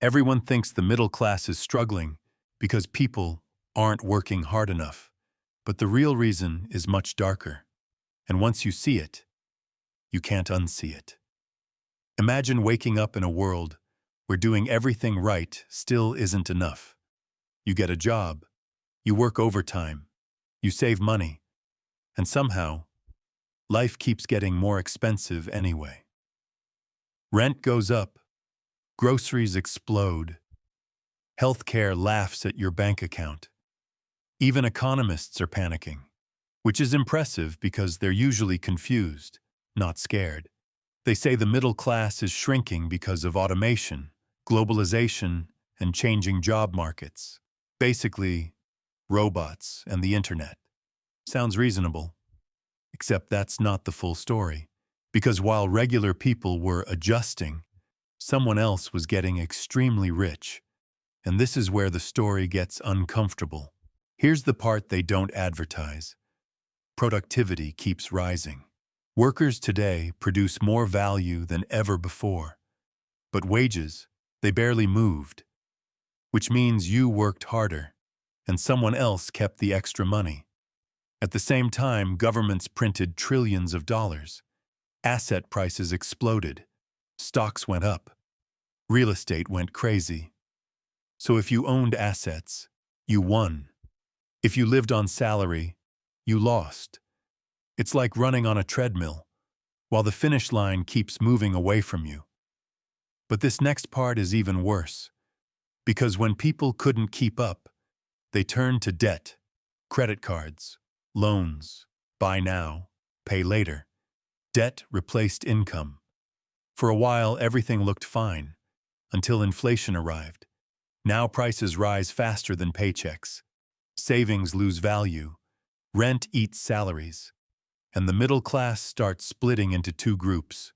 Everyone thinks the middle class is struggling because people aren't working hard enough. But the real reason is much darker. And once you see it, you can't unsee it. Imagine waking up in a world where doing everything right still isn't enough. You get a job, you work overtime, you save money, and somehow, life keeps getting more expensive anyway. Rent goes up, groceries explode, healthcare laughs at your bank account. Even economists are panicking, which is impressive because they're usually confused, not scared. They say the middle class is shrinking because of automation, globalization, and changing job markets. Basically, robots and the internet. Sounds reasonable. Except that's not the full story. Because while regular people were adjusting, someone else was getting extremely rich. And this is where the story gets uncomfortable. Here's the part they don't advertise. Productivity keeps rising. Workers today produce more value than ever before. But wages, they barely moved. Which means you worked harder, and someone else kept the extra money. At the same time, governments printed trillions of dollars. Asset prices exploded. Stocks went up. Real estate went crazy. So if you owned assets, you won. If you lived on salary, you lost. It's like running on a treadmill, while the finish line keeps moving away from you. But this next part is even worse, because when people couldn't keep up, they turned to debt, credit cards, loans, buy now, pay later. Debt replaced income. For a while, everything looked fine, until inflation arrived. Now prices rise faster than paychecks. Savings lose value. Rent eats salaries. And the middle class starts splitting into two groups.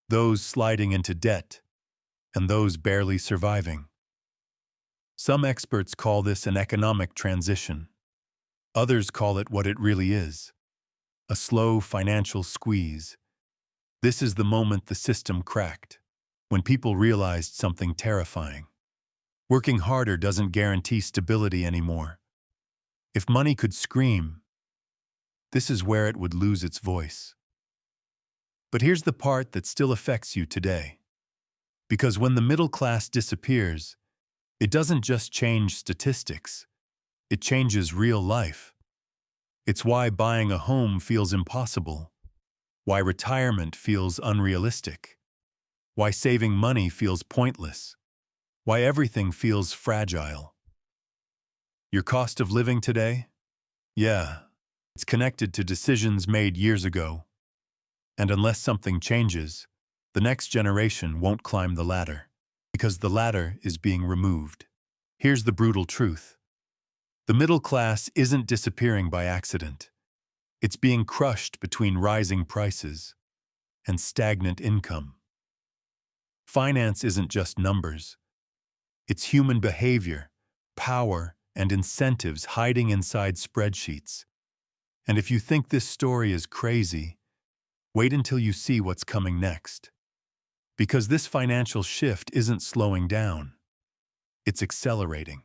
Those sliding into debt, and those barely surviving. Some experts call this an economic transition. Others call it what it really is, a slow financial squeeze. This is the moment the system cracked, when people realized something terrifying. Working harder doesn't guarantee stability anymore. If money could scream, this is where it would lose its voice. But here's the part that still affects you today. Because when the middle class disappears, it doesn't just change statistics. It changes real life. It's why buying a home feels impossible, why retirement feels unrealistic, why saving money feels pointless, why everything feels fragile. Your cost of living today? Yeah, it's connected to decisions made years ago. And unless something changes, the next generation won't climb the ladder, because the ladder is being removed. Here's the brutal truth. The middle class isn't disappearing by accident. It's being crushed between rising prices and stagnant income. Finance isn't just numbers. It's human behavior, power, and incentives hiding inside spreadsheets. And if you think this story is crazy, wait until you see what's coming next. Because this financial shift isn't slowing down. It's accelerating.